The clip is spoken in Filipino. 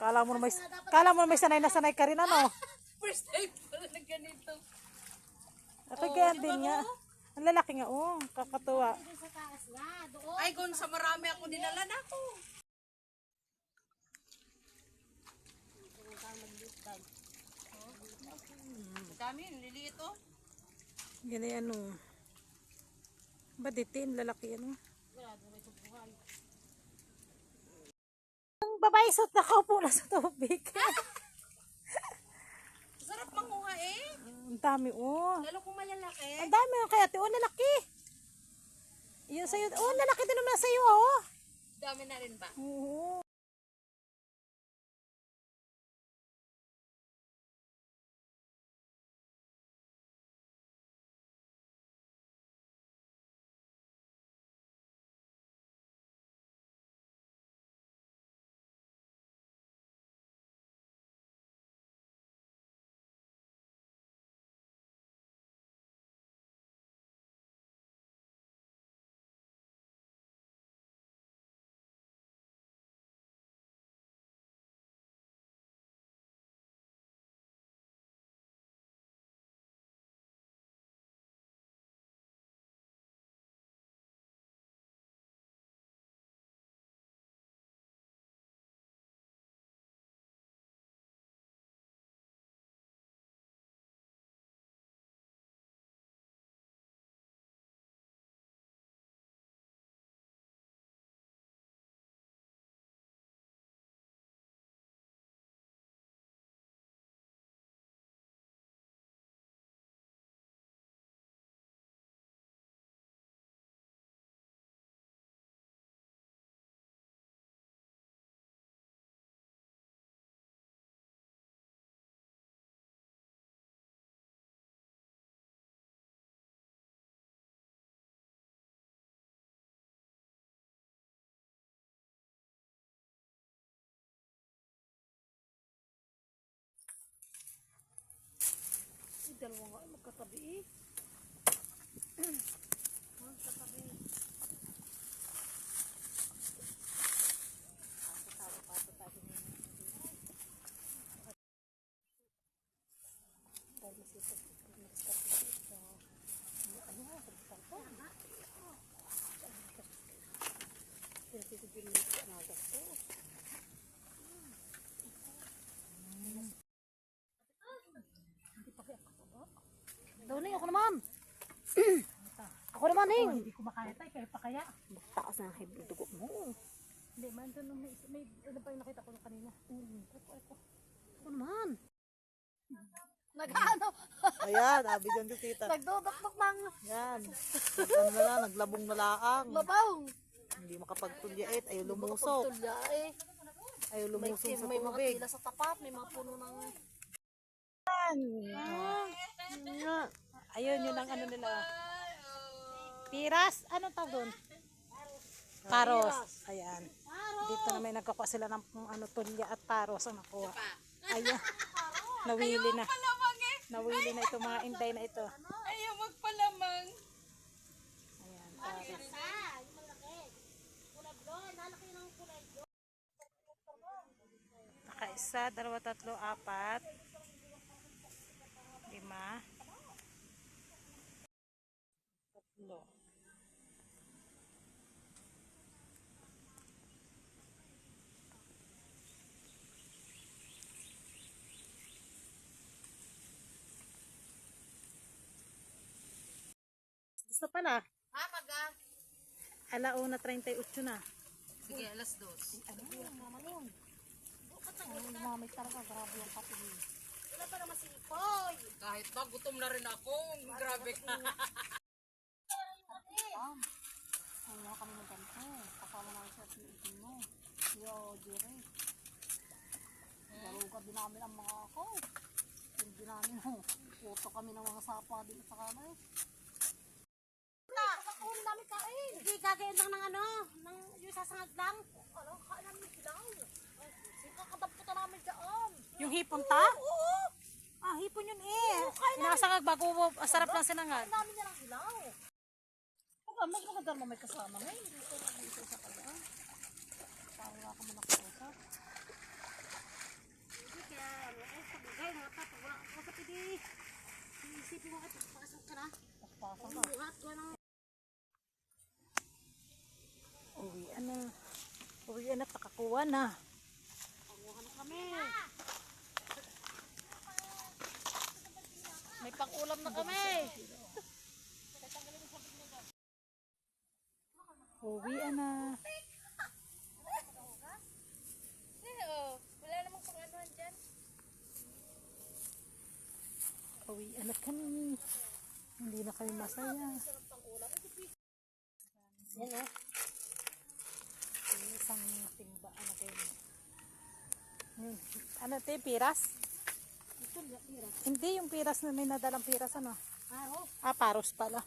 Kala mo may sanay na sanay ka rin ano. First time pala na ganito. Ako kaya din nga. Ang lalaki nga kakatuwa. Ay, kung sa marami ako dinala na ako. Dami, liliit oh. Ganyan Baditin, lalaki Ang babae suot nakaupo na sa tubig. Sarap manguha eh. Ang dami Lalo kung malalaki. Ang dami kaya lalaki. Yun sa'yo, lalaki din naman sa'yo Dami na rin ba? Oo. Dalawa nga magkatabi magkatabi. Dawning ako naman. Ako naman hindi ko makaya tayo kaya pa kaya. Taas na ang dugo mo. Hindi man doon may ano pa yung nakita ko kanina. Ako naman. Nag-ano? Ayan, abigyan ko kita. Nagdodok-dok mang. Yan. Ano na, naglabong na laang. Labang. Hindi makapagtulyait, ayaw lumusok. Ayaw lumusok sa may mga tubig. tila sa tapat, may mga puno ng ayun yun ang ano nila. Piras, anong tawag doon? Paros. Ayan. Dito na may nagkakuha sila ng tulya at paros ang nakuha. Ayan. Nawili na. Nawili na itong mga inday na ito. Ayaw magpalamang. Ayan, paros. Naka-isa, dalawa, tatlo, apat. 5 3 gusto pa na alauna 38 na. Sige, alas 2. Mamay talaga grabe yung patingin. Wala pa naman sipoy. Kahit ba, gutom na rin ako. Grabe ka. Ayaw kami ng ganito. Kasama namin sa pinigin mo. Yo, dire. Darugad din namin ang mga ako. Hindi namin puto kami ng mga sapa din sa kamay. Nakakahuli namin kain. Hindi gagayin lang ng yung sasangag lang. Alam, kain namin hilaw. Kakadamputan namin dyan. Yung hipon ta? Oo. Hipon yun Inasangag bago sarap lang sinangag. Kain namin nilang hilaw. Mas maganda mo may kasama na dito isa-isa ka daan. Para wala ka man nakausap. Kapatid eh. Isipin mo ka, pasok ka na. Pasok ka. Buhat ko ng... Uwian na. Uwian na, takakuha na. Panguhan na kami. May pang-ulam na kami. Uwian na. Wala namang pang-anuhan dyan. Uwian na kami. Hindi na kami masaya. Yan o. Isang timba. Ano kayo? Yun. Ano ito yung piras? Ito, piras. Hindi yung piras na may nadalang piras ano. Ah, oh. Ah, paros pala.